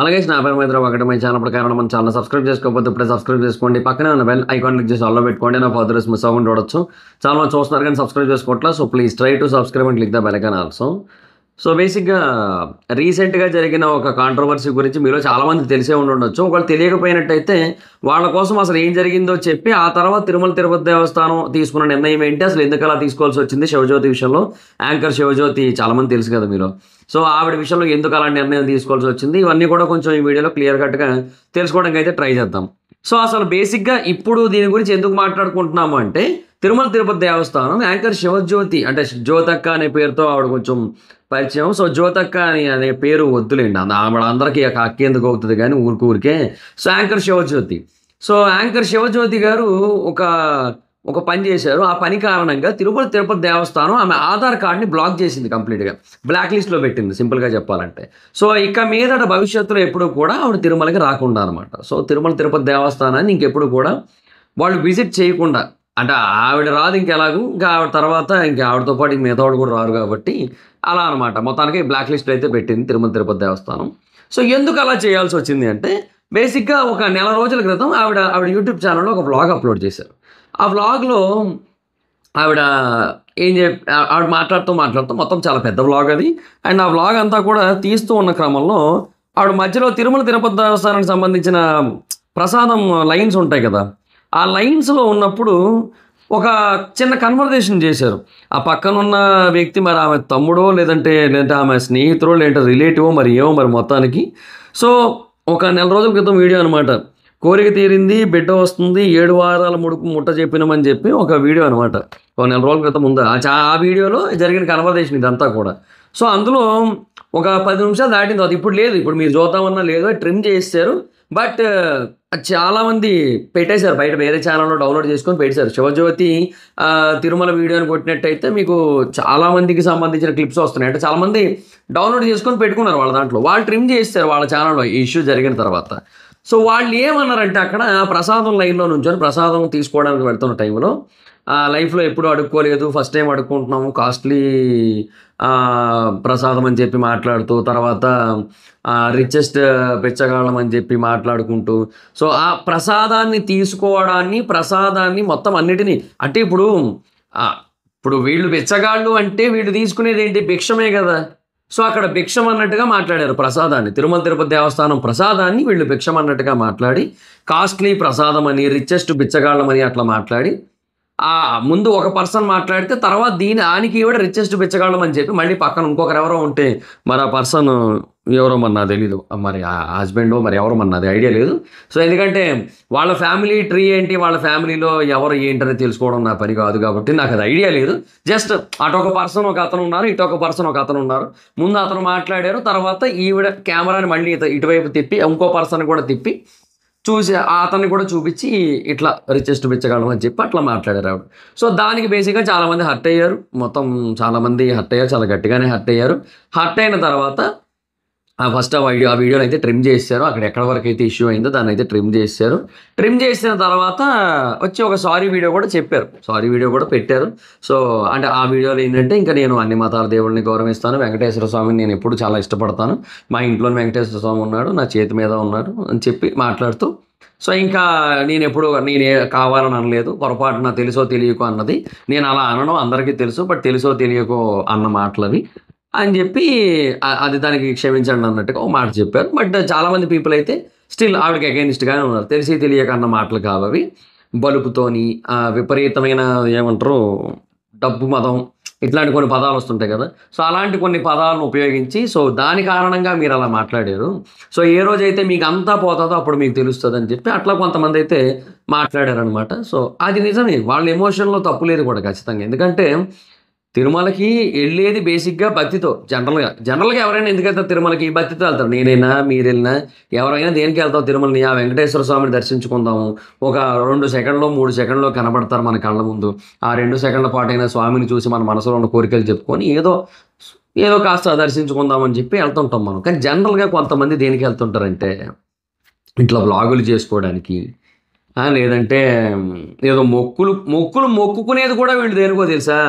అలాగే నా పేరు మైత్ర ఒకటి మై ఛానల్ ప్రకారం మన ఛానల్ సబ్స్క్రైబ్ చేసుకోకపోతే ఇప్పుడే సబ్స్క్రైబ్ చేసుకోండి. పక్కనే ఉన్న బెల్ ఐకాన్ క్లిక్ చేసి ఆల్లో పెట్టుకోండి. నా ఫర్దర్స్ మిస్ అవ్వకుండా చూడొచ్చు. చాలా మంది చూస్తున్నారు కానీ సబ్స్క్రైబ్ చేసుకోవట్లేదు. So please try to subscribe and click the bell icon also. So బేసిక్గా రీసెంట్గా జరిగిన ఒక కాంట్రవర్సీ గురించి మీలో చాలామంది తెలిసే ఉండొచ్చు. ఒకవేళ తెలియకపోయినట్టయితే వాళ్ళ కోసం అసలు ఏం జరిగిందో చెప్పి ఆ తర్వాత తిరుమల తిరుపతి దేవస్థానం తీసుకున్న నిర్ణయం ఏంటి, అసలు ఎందుకు అలా తీసుకోవాల్సి వచ్చింది శివజ్యోతి విషయంలో. యాంకర్ శివజ్యోతి చాలామంది తెలుసు కదా మీరు. సో ఆవిడ విషయంలో ఎందుకు అలాంటి నిర్ణయం తీసుకోవాల్సి వచ్చింది, ఇవన్నీ కూడా కొంచెం ఈ వీడియోలో క్లియర్ కట్గా తెలుసుకోవడానికి అయితే ట్రై చేద్దాం. సో అసలు బేసిక్గా ఇప్పుడు దీని గురించి ఎందుకు మాట్లాడుకుంటున్నాము అంటే, తిరుమల తిరుపతి దేవస్థానం యాంకర్ శివజ్యోతి అంటే జ్యోతక్క అనే పేరుతో ఆవిడ కొంచెం పరిచయం. సో జ్యోతక్క అనే పేరు వద్దులేండి, ఆవిడ అందరికీ అక్క ఎందుకు అవుతుంది కానీ ఊరికే. So anchor Shivajyothi. So anchor Shivajyothi గారు ఒక పని చేశారు. ఆ పని కారణంగా తిరుపతి దేవస్థానం ఆమె ఆధార్ కార్డ్ని బ్లాక్ చేసింది, కంప్లీట్గా బ్లాక్ లిస్ట్లో పెట్టింది సింపుల్గా చెప్పాలంటే. సో ఇక మీదట భవిష్యత్తులో ఎప్పుడు కూడా ఆవిడ తిరుమలకి రాకుండా అనమాట. సో తిరుపతి దేవస్థానాన్ని ఇంకెప్పుడు కూడా వాళ్ళు విజిట్ చేయకుండా, అంటే ఆవిడ రాదు ఇంకెలాగూ, ఇంకా ఆవిడ తర్వాత ఇంకా ఆవిడతో పాటు మిగతా వాడు కూడా రారు కాబట్టి అలా అనమాట. మొత్తానికి బ్లాక్ లిస్ట్లో అయితే పెట్టింది తిరుపతి దేవస్థానం. సో ఎందుకు అలా చేయాల్సి వచ్చింది అంటే, బేసిక్గా ఒక నెల రోజుల క్రితం ఆవిడ యూట్యూబ్ ఛానల్లో ఒక వ్లాగ్ అప్లోడ్ చేశారు. ఆ వ్లాగ్లో ఆవిడ ఆవిడ మాట్లాడుతూ మొత్తం చాలా పెద్ద వ్లాగ్ అది. అండ్ ఆ వ్లాగ్ అంతా కూడా తీస్తూ ఉన్న క్రమంలో ఆవిడ మధ్యలో తిరుపతి దేవస్థానానికి సంబంధించిన ప్రసాదం లైన్స్ ఉంటాయి కదా, ఆ లైన్స్లో ఉన్నప్పుడు ఒక చిన్న కన్వర్జేషన్ చేశారు. ఆ పక్కనున్న వ్యక్తి మరి ఆమె తమ్ముడో లేదంటే ఆమె స్నేహితుడో లేదంటే రిలేటివో మరి ఏమో మరి మొత్తానికి. సో ఒక నెల రోజుల క్రితం వీడియో అనమాట. కోరిక తీరింది, బిడ్డ వస్తుంది, 7 వారాల ముట్ట చెప్పినామని చెప్పి ఒక వీడియో అనమాట. ఒక నెల రోజుల క్రితం ఉంది ఆ వీడియోలో జరిగిన కన్వర్జేషన్ ఇదంతా కూడా. సో అందులో ఒక 10 నిమిషాలు దాటిన తర్వాత ఇప్పుడు లేదు, ఇప్పుడు మీరు చూద్దామన్నా లేదు, ట్రిమ్ చేశారు. బట్ చాలామంది పెట్టేశారు బయట, వేరే ఛానల్లో డౌన్లోడ్ చేసుకొని పెట్టేశారు. శివజ్యోతి తిరుమల వీడియోని కొట్టినట్టయితే మీకు చాలామందికి సంబంధించిన క్లిప్స్ వస్తున్నాయి. అంటే చాలామంది డౌన్లోడ్ చేసుకొని పెట్టుకున్నారు వాళ్ళ దాంట్లో. వాళ్ళు ట్రిమ్ చేస్తారు వాళ్ళ ఛానల్లో ఈ ఇష్యూ జరిగిన తర్వాత. సో వాళ్ళు ఏమన్నారంటే, అక్కడ ప్రసాదం లైన్లో నుంచొని ప్రసాదం తీసుకోవడానికి వెళ్తున్న టైంలో లైఫ్లో ఎప్పుడు అడుక్కోలేదు, ఫస్ట్ టైం అడుక్కుంటున్నాము, కాస్ట్లీ ప్రసాదం అని చెప్పి మాట్లాడుతూ, తర్వాత రిచెస్ట్ బిచ్చగాళ్ళం అని చెప్పి మాట్లాడుకుంటూ, సో ఆ ప్రసాదాన్ని మొత్తం అన్నిటినీ అంటే ఇప్పుడు వీళ్ళు బిచ్చగాళ్ళు అంటే వీళ్ళు తీసుకునేది ఏంటి, భిక్షమే కదా. సో అక్కడ భిక్షం అన్నట్టుగా మాట్లాడారు ప్రసాదాన్ని, తిరుపతి దేవస్థానం ప్రసాదాన్ని వీళ్ళు భిక్షం అన్నట్టుగా మాట్లాడి, కాస్ట్లీ ప్రసాదం అని, రిచెస్ట్ బిచ్చగాళ్ళం అని అట్లా మాట్లాడి, ముందు ఒక పర్సన్ మాట్లాడితే తర్వాత దానికి కూడా రిచెస్ట్ బిచ్చగాళ్ళం అని చెప్పి మళ్ళీ పక్కన ఇంకొకరు ఎవరో ఉంటే మరి ఆ పర్సన్ ఎవరో మరి నాకు తెలీదు, మరి ఆ హస్బెండో మరి ఎవరో మరి నాది ఐడియా లేదు. సో ఎందుకంటే వాళ్ళ ఫ్యామిలీ ట్రీ ఏంటి, వాళ్ళ ఫ్యామిలీలో ఎవరు ఏంటని తెలుసుకోవడం నా పని కాదు కాబట్టి నాకు అది ఐడియా లేదు. జస్ట్ అటు ఒక పర్సన్ ఒక అతను ఉన్నారు, ఇటు ఒక పర్సన్ ఒక అతను ఉన్నారు. ముందు అతను మాట్లాడారు, తర్వాత ఈవిడ కెమెరాని మళ్ళీ ఇటువైపు తిప్పి ఇంకో పర్సన్ కూడా తిప్పి చూసి అతన్ని కూడా చూపించి ఇట్లా రిచెస్ట్ బిచ్చగాళ్ళం అని చెప్పి అట్లా మాట్లాడారు ఆవిడ. సో దానికి బేసిక్గా చాలామంది హర్ట్ అయ్యారు, చాలామంది హర్ట్ అయ్యారు, చాలా గట్టిగానే హర్ట్ అయ్యారు. హర్ట్ అయిన తర్వాత ఫస్ట్ ఆ వీడియోని అయితే ట్రిమ్ చేశారు. అక్కడ ఎక్కడ వరకు అయితే ఇష్యూ అయిందో దాన్ని అయితే ట్రిమ్ చేశారు. ట్రిమ్ చేసిన తర్వాత వచ్చి ఒక సారీ వీడియో కూడా చెప్పారు, సారీ వీడియో కూడా పెట్టారు. సో అంటే ఆ వీడియోలో ఏంటంటే, ఇంకా నేను అన్ని మతాల దేవుళ్ళని గౌరవిస్తాను, వెంకటేశ్వర స్వామిని నేను ఎప్పుడు చాలా ఇష్టపడతాను, మా ఇంట్లో వెంకటేశ్వర స్వామి ఉన్నాడు, నా చేతి మీద ఉన్నాడు అని చెప్పి మాట్లాడుతూ, సో ఇంకా నేనే కావాలని అనలేదు, పొరపాటున తెలుసో తెలియకో అన్నది, నేను అలా అనడం అందరికీ తెలుసు, బట్ తెలుసో తెలియకో అన్న మాటలవి అని చెప్పి అది దానికి క్షమించండి అన్నట్టుగా ఒక మాట చెప్పారు. బట్ చాలామంది పీపుల్ అయితే స్టిల్ ఆవిడకి అగైనిస్ట్గానే ఉన్నారు. తెలిసి తెలియక అన్న మాటలు కావవి, బలుపుతోని విపరీతమైన ఏమంటారు డబ్బు మతం ఇట్లాంటి కొన్ని పదాలు వస్తుంటాయి కదా. సో అలాంటి కొన్ని పదాలను ఉపయోగించి, సో దాని కారణంగా మీరు అలా మాట్లాడారు, సో ఏ రోజైతే మీకు అంతా పోతుందో అప్పుడు మీకు తెలుస్తుంది అని చెప్పి అట్లా కొంతమంది అయితే మాట్లాడారనమాట. సో అది నిజమే, వాళ్ళ ఎమోషన్లో తప్పు లేదు కూడా ఖచ్చితంగా. ఎందుకంటే తిరుమలకి వెళ్ళేది బేసిక్గా భక్తితో. జనరల్గా ఎవరైనా ఎందుకు వెళ్తారు తిరుమలకి, భక్తితో వెళ్తారు. నేనైనా మీరు వెళ్ళినా ఎవరైనా దేనికి వెళ్తాం తిరుమలని, ఆ వెంకటేశ్వర స్వామిని దర్శించుకుందాము, ఒక 2 సెకండ్లో 3 సెకండ్లో కనబడతారు మన కళ్ళ ముందు, ఆ 2 సెకండ్ల పాటైనా స్వామిని చూసి మన మనసులో ఉన్న కోరికలు చెప్పుకొని ఏదో కాస్త దర్శించుకుందామని చెప్పి వెళ్తుంటాం మనం. కానీ జనరల్గా కొంతమంది దేనికి వెళ్తుంటారంటే, ఇట్లా వ్లాగులు చేసుకోవడానికి, లేదంటే ఏదో మొక్కులు మొక్కుకునేది కూడా వీళ్ళు దేనికో తెలుసా,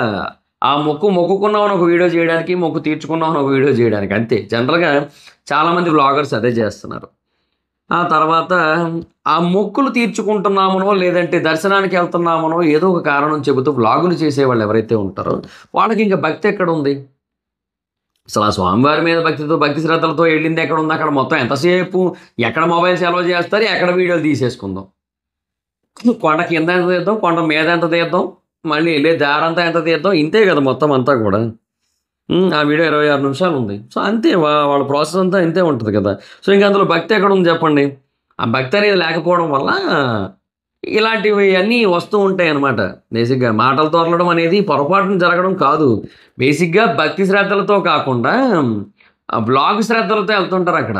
ఆ మొక్కు మొక్కుకున్నామని ఒక వీడియో చేయడానికి, మొక్కు తీర్చుకున్నామని ఒక వీడియో చేయడానికి అంతే. జనరల్‌గా చాలామంది వ్లాగర్స్ అదే చేస్తున్నారు. ఆ తర్వాత ఆ మొక్కులు తీర్చుకుంటున్నామనో, లేదంటే దర్శనానికి వెళ్తున్నామనో ఏదో ఒక కారణం చెబుతూ వ్లాగులు చేసేవాళ్ళు ఎవరైతే ఉంటారో వాళ్ళకి ఇంక భక్తి ఎక్కడుంది? అసలు ఆ స్వామివారి మీద భక్తితో, భక్తి శ్రద్ధలతో ఎళ్ళింది ఎక్కడుంది? అక్కడ మొత్తం ఎంతసేపు ఎక్కడ మొబైల్స్ అలౌ చేస్తారు, ఎక్కడ వీడియోలు తీసేసుకుందాం. కొండ కింద ఎంత తీద్దాం, కొండ మీద ఎంత తీద్దాం, మళ్ళీ ఎళ్ళే దారంతా ఎంత తీద్దాం, ఇంతే కదా మొత్తం అంతా కూడా. ఆ వీడియో 26 నిమిషాలు ఉంది. సో అంతే వాళ్ళ ప్రాసెస్ అంతా ఇంతే ఉంటది కదా! సో ఇంక అందులో భక్తి ఎక్కడుంది చెప్పండి? ఆ భక్తి అనేది లేకపోవడం వల్ల ఇలాంటివి అన్నీ వస్తూ ఉంటాయన్నమాట. బేసిక్‌గా మాటలు దొరలడం అనేది పొరపాటున జరగడం కాదు. బేసిక్‌గా భక్తి శ్రద్ధలతో కాకుండా బ్లాగ్ శ్రద్ధలతో ఎళ్తుంటారక్కడ.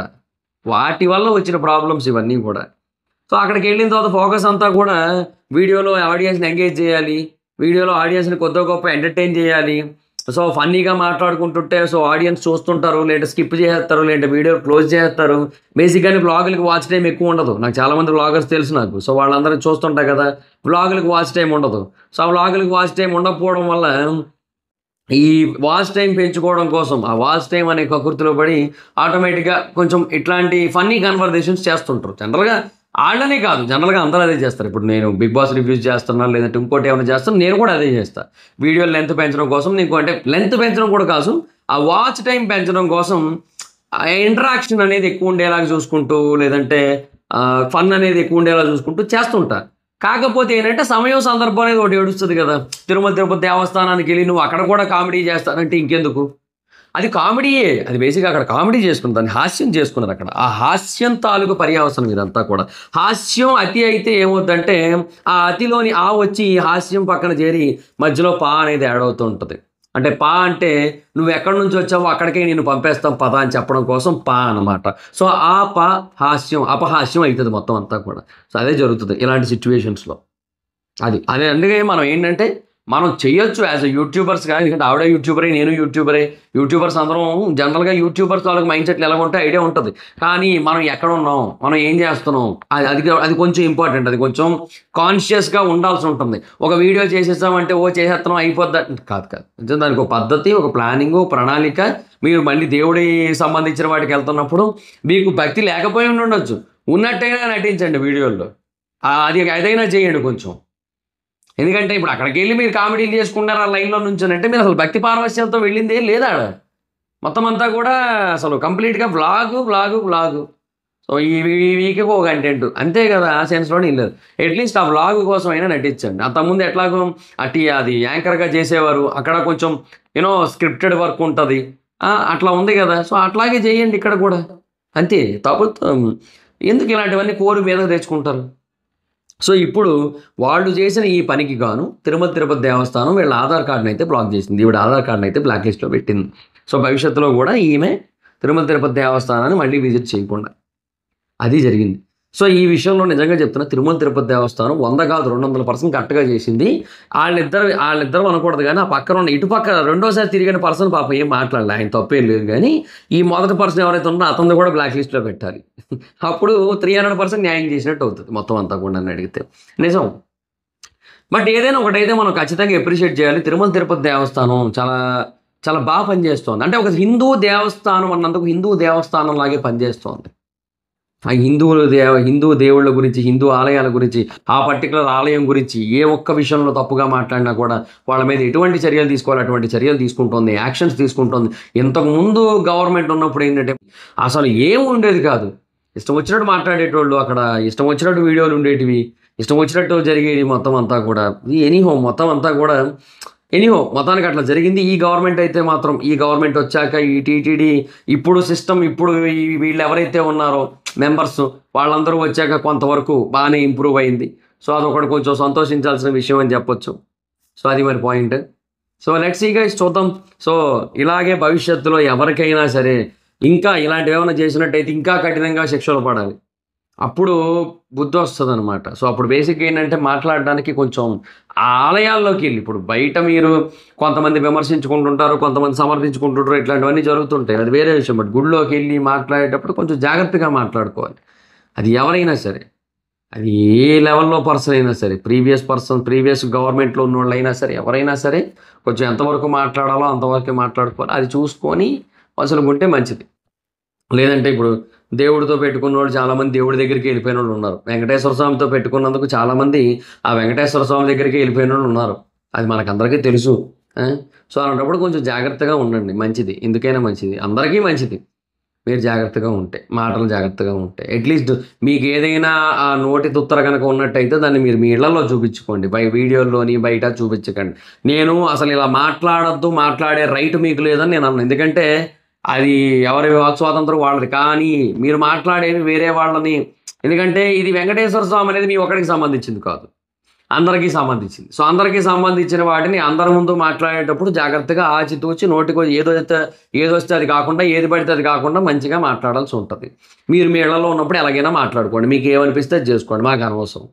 వాటి వల్ల వచ్చిన ప్రాబ్లమ్స్ ఇవన్నీ కూడా. సో అక్కడికెళ్ళిన తర్వాత ఫోకస్ అంతా కూడా వీడియోలో ఆడియన్స్‌ని ఎంగేజ్ చేయాలి. వీడియోలో ఆడియన్స్‌ని కొద్దో గొప్పో ఎంటర్‌టైన్ చేయాలి. సో ఫన్నీగా మాట్లాడుకుంటుంటే సో ఆడియన్స్ చూస్తుంటారు. లేదంటే స్కిప్ చేసేస్తారు. లేదంటే వీడియో క్లోజ్ చేసేస్తారు. బేసిక్‌గానే వ్లాగులకి వాచ్ టైమ్ ఎక్కువ ఉండదు. నాకు చాలామంది వ్లాగర్స్ తెలుసు నాకు. సో వాళ్ళందరిని చూస్తుంటా కదా! వ్లాగులకి వాచ్ టైమ్ ఉండదు. సో ఆ వ్లాగులకి వాచ్ టైమ్ ఉండకపోవడం వల్ల ఈ వాచ్ టైమ్ పెంచుకోవడం కోసం, ఆ వాచ్ టైమ్ అనే కకృతిలో పడి ఆటోమేటిక్‌గా కొంచెం ఇట్లాంటి ఫన్నీ కన్వర్జేషన్స్ చేస్తుంటారు. ఆళ్ళనే కాదు, జనరల్‌గా అందరూ అదే చేస్తారు. ఇప్పుడు నేను 'బిగ్ బాస్' రివ్యూస్ చేస్తున్నా, లేదంటే ఇంకోటి ఏమైనా చేస్తాను, నేను కూడా అదే చేస్తా. వీడియోల లెంత్ పెంచడం కోసం నీకు అంటే లెంత్ పెంచడం కూడా కాదు, ఆ వాచ్ టైమ్ పెంచడం కోసం ఇంటరాక్షన్ అనేది ఎక్కువ ఉండేలాగా చూసుకుంటూ, లేదంటే ఫన్ అనేది ఎక్కువ ఉండేలా చూసుకుంటూ చేస్తుంటా. కాకపోతే ఏంటంటే సమయం, సందర్భం అనేది ఒకటి ఏడుస్తది కదా! తిరుపతి దేవస్థానానికెళ్ళి నువ్వు అక్కడ కూడా కామెడీ చేస్తానంటే ఇంకెందుకు? అది కామెడీయే. అది బేసిక్‌గా అక్కడ కామెడీ చేసుకున్నారు. దాన్ని హాస్యం చేసుకున్నారక్కడ. ఆ హాస్యం తాలూకు పర్యవసనం ఇదంతా కూడా. హాస్యం అతి అయితే ఏమవుద్దంటే, ఆ అతిలోని ఆ వచ్చి ఈ హాస్యం పక్కన చేరి మధ్యలో పా అనేది యాడ్ అవుతూ ఉంటది. అంటే పా అంటే నువ్వెక్కడి నుంచి వచ్చావో అక్కడికే నిన్ను పంపేస్తాం పద అని చెప్పడం కోసం పా అనమాట. సో, ఆ ప హాస్యం, అపహాస్యం అయితది మొత్తం అంతా కూడా. సో, అదే జరుగుతది ఇలాంటి సిట్యుయేషన్స్‌లో. అదే అందుకే మనం ఏంటంటే, మనం చెయ్యొచ్చు యాస్ ఎ యూట్యూబర్స్‌గా. ఎందుకంటే ఆవిడ యూట్యూబరే, నేను యూట్యూబరే. యూట్యూబర్స్ అందరం జనరల్‌గా యూట్యూబర్స్ తాలూకు మైండ్ సెట్లు ఎలాగుంటాయి ఐడియా ఉంటది. కానీ మనం ఎక్కడున్నాం? మనం ఏం చేస్తున్నాం? అది కొంచెం ఇంపార్టెంట్. అది కొంచెం కాన్షియస్‌గా ఉండాల్సి ఉంటుంది. ఒక వీడియో చేసేసామంటే ఓ చేసేస్తున్నాం అయిపోద్దా కాదు. కొంచెం దానికి ఒక పద్ధతి, ఒక ప్లానింగు, ప్రణాళిక. మీరు మళ్ళీ దేవుడికి సంబంధించిన వాటికెళ్తున్నప్పుడు మీకు భక్తి లేకపోయి ఉండుండొచ్చు. ఉన్నట్టయినా నటించండి వీడియోల్లో. అదైనా చేయండి కొంచెం. ఎందుకంటే ఇప్పుడు అక్కడికెళ్ళి మీరు కామెడీలు చేసుకున్నారు ఆ లైన్‌లో నుంచోనంటే మీరు అసలు భక్తి పారవశ్యంతో వెళ్ళిందేం లేదాడ. మొత్తం అంతా కూడా అసలు కంప్లీట్‌గా వ్లాగు. సో ఈ వీక్‌కి ఒక కంటెంట్ అంతే కదా! ఆ సెన్స్‌లోనే ఎళ్లారు. అట్‌లీస్ట్ ఆ వ్లాగ్ కోసమైనా నటించండి. అంతకుముందు ఎట్లాగో అది యాంకర్‌గా చేసేవారు. అక్కడ కొంచెం స్క్రిప్టెడ్ వర్క్ ఉంటది. అట్లా ఉంది కదా! సో అట్లాగే చేయండి ఇక్కడ కూడా. అంతే. ఎందుకు ఇలాంటివన్నీ కోరి మీదకి తెచ్చుకుంటారు? సో, ఇప్పుడు వాళ్ళు చేసిన ఈ పనికి గాను తిరుపతి దేవస్థానం వీళ్ళ ఆధార్ కార్డ్‌నయితే బ్లాక్ చేసింది. ఈవిడ ఆధార్ కార్డ్‌నయితే బ్లాక్ లిస్ట్‌లో పెట్టింది. సో, భవిష్యత్తులో గూడా ఈమె తిరుపతి దేవస్థానాన్ని మళ్ళీ విజిట్ చేయకుండా. అది జరిగింది. సో, ఈ విషయంలో నిజంగా చెప్తున్నా తిరుపతి దేవస్థానం 100 కాదు 200% కరెక్ట్‌గా చేసింది. ఆళ్ళిద్దరు అనకూడదు గానీ, ఆ పక్కన ఉన్న ఇటుపక్క రెండోసారి తిరిగిన పర్సన్ పాపం ఏం మాట్లాడలే. ఆయన తప్పేం లేదు గానీ, ఈ మొదటి పర్సన్ ఎవరైతే ఉన్నారో అతనిది కూడా బ్లాక్ లిస్ట్‌లో పెట్టాలి. అప్పుడు 300% న్యాయం చేసినట్టు అవుతది మొత్తం అంతా కూడా నన్నడిగితే. నిజం. బట్ ఏదైనా ఒకటైతే మనం ఖచ్చితంగా అప్రిషియేట్ చేయాలి. తిరుపతి దేవస్థానం చాలా, చాలా పనిచేస్తోంది. అంటే ఒక హిందూ దేవస్థానం అన్నందుకు హిందూ దేవస్థానం లాగే పనిచేస్తోంది. ఆ హిందూ దేవుళ్ళ గురించి, హిందూ ఆలయాల గురించి, ఆ పర్టిక్యులర్ ఆలయం గురించి ఏ ఒక్క విషయంలో తప్పుగా మాట్లాడినా కూడా వాళ్ళ మీద ఎటువంటి చర్యలు తీసుకోవాలో అటువంటి చర్యలు తీసుకుంటోంది. యాక్షన్స్ తీసుకుంటోంది. ఇంతకుముందు గవర్నమెంట్ ఉన్నప్పుడు ఏంటంటే అసలు ఏం ఉండేది కాదు. ఇష్టం వచ్చినట్టు మాట్లాడేటోళ్ళు అక్కడ. ఇష్టం వచ్చినట్టు వీడియోలు ఉండేటివి. ఇష్టం వచ్చినట్టు జరిగేది మొత్తం అంతా కూడా. మొత్తం అంతా కూడా మొత్తానికి అట్లా జరిగింది. ఈ గవర్నమెంట్ అయితే మాత్రం ఈ గవర్నమెంట్ వచ్చాక ఈ టీటీడీ ఇప్పుడు సిస్టమ్ ఇప్పుడు వీళ్ళు ఎవరైతే ఉన్నారో మెంబర్స్ వాళ్ళందరూ వచ్చాక కొంతవరకు బాగానే ఇంప్రూవ్ అయింది. సో, అదొకటి కొంచెం సంతోషించాల్సిన విషయం అని చెప్పొచ్చు. సో, అది మరి point. So, let's see guys చూద్దాం. సో, ఇలాగే భవిష్యత్తులో ఎవరికైనా సరే ఇంకా ఇలాంటివేమైనా చేసినట్టయితే ఇంకా కఠినంగా శిక్షలు పడాలి. అప్పుడు బుద్ధొస్తదనమాట. సో, అప్పుడు బేసిక్‌గా ఏంటంటే మాట్లాడడానికి కొంచెం ఆ ఆలయాల్లోకెళ్ళి ఇప్పుడు బయట మీరు కొంతమంది విమర్శించుకుంటుంటారు, కొంతమంది సమర్థించుకుంటుంటారు. ఇట్లాంటివన్నీ జరుగుతుంటాయి. అది వేరే విషయం. బట్ గుడిలోకెళ్ళి మాట్లాడేటప్పుడు కొంచెం జాగ్రత్తగా మాట్లాడుకోవాలి. అది ఎవరైనా సరే. అది ఏ లెవెల్‌లో పర్సన్ అయినా సరే, ప్రీవియస్ గవర్నమెంట్‌లో ఉన్నోళ్ళైనా సరే, ఎవరైనా సరే కొంచెం ఎంతవరకు మాట్లాడాలో అంతవరకే మాట్లాడుకోవాలి. అది చూసుకొని మసలుకుంటే మంచిది. లేదంటే ఇప్పుడు దేవుడితో పెట్టుకున్నోళ్ళు చాలామంది దేవుడి దగ్గరికి వెళ్ళిపోయినోళ్ళు ఉన్నారు. వెంకటేశ్వర స్వామితో పెట్టుకున్నందుకు చాలామంది ఆ వెంకటేశ్వర స్వామి దగ్గరికే వెళ్ళిపోయినోళ్ళు ఉన్నారు. అది మనకందరికీ తెలుసు. ఆ! సో, అలాంటప్పుడు కొంచెం జాగ్రత్తగా ఉండండి. మంచిది. ఎందుకైనా మంచిది. అందరికీ మంచిది. మీరు జాగ్రత్తగా ఉంటే, మాటలు జాగ్రత్తగా ఉంటే. అట్‌లీస్ట్ మీకేదైనా ఆ నోటి తుత్తర గనక ఉన్నట్టయితే దాన్ని మీరు మీ ఇళ్లలో చూపించుకోండి. వీడియోల్లోని బయట చూపించకండి. నేను అసలు ఇలా మాట్లాడొద్దు, మాట్లాడే రైట్ మీకు లేదని నేను అనను. ఎందుకంటే అది ఎవరి వాక్ స్వాతంత్రం వాళ్ళది. కానీ మీరు మాట్లాడేవి వేరే వాళ్ళని ఎందుకంటే ఇది వెంకటేశ్వర స్వామి అనేది మీ ఒక్కడికి సంబంధించింది కాదు. అందరికీ సంబంధించింది. సో, అందరికీ సంబంధించిన వాటిని అందరి ముందు మాట్లాడేటప్పుడు జాగ్రత్తగా ఆచితూచి నోటికి ఏదొస్తే అది కాకుండా, ఏది పడితే అది కాకుండా మంచిగా మాట్లాడాల్సి ఉంటది. మీరు మీ ఇళ్లలో ఉన్నప్పుడు ఎలాగైనా మాట్లాడుకోండి. మీకేమనిపిస్తే అది చేసుకోండి. మాకనవసరం.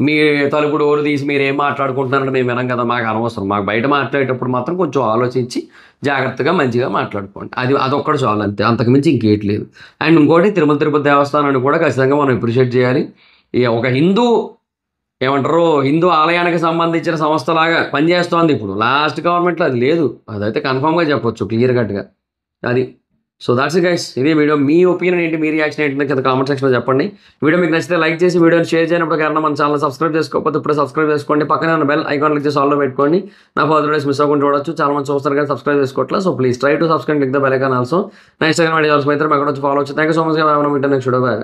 మీ తలుపు డోర్ తీసి మీరేం మాట్లాడుకుంటున్నారని మేము వినం కదా! మాకనవసరం. మాకు బయట మాట్లాడేటప్పుడు మాత్రం కొంచెం ఆలోచించి జాగ్రత్తగా, మంచిగా మాట్లాడుకోండి. అదొక్కటి చాలు అంతే. అంతకు మించి ఇంకేటి లేదు. అండ్ ఇంకోటి తిరుపతి దేవస్థానాన్ని కూడా ఖచ్చితంగా మనం అప్రిషియేట్ చేయాలి. ఒక హిందూ ఆలయానికి సంబంధించిన సంస్థలాగా పనిచేస్తోంది ఇప్పుడు. లాస్ట్ గవర్నమెంట్‌లో అది లేదు. అదైతే కన్ఫర్మ్‌గా చెప్పొచ్చు క్లియర్ కట్‌గా. అది. So, thoughts it guys. ఇదే వీడియో. మీ ఒపీనియన్ ఏంటి? మీ రియాక్షన్ ఏంటి? కింద కామెంట్ సెక్షన్‌లో చెప్పండి. వీడియో మీకు నచ్చితే లైక్ చేసి వీడియోని షేర్ చేయనప్పుడు కారణం మన ఛానెల్‌ని సబ్స్క్రైబ్ చేసుకోకపోతే ఇప్పుడే సబ్స్క్రైబ్ చేసుకోండి. పక్కనే ఉన్న బెల్ ఐకాన్ క్లిక్ చేసి ఆల్‌లో పెట్టుకోండి. నా ఫర్దర్ వీడియోస్ మిస్ అవ్వకుండా చూడొచ్చు. చాలా మంది చూస్తారు కానీ సబ్స్క్రైబ్ చేసుకోవట్లేదు. So, please try to subscribe click the bell icon also. నా ఇన్‌స్టాగ్రామ్ ఐడీ ఆల్సో మీ ఇద్దరు అక్కడ వచ్చి ఫాలో అవ్వచ్చు. Thank you so much. Next video. By.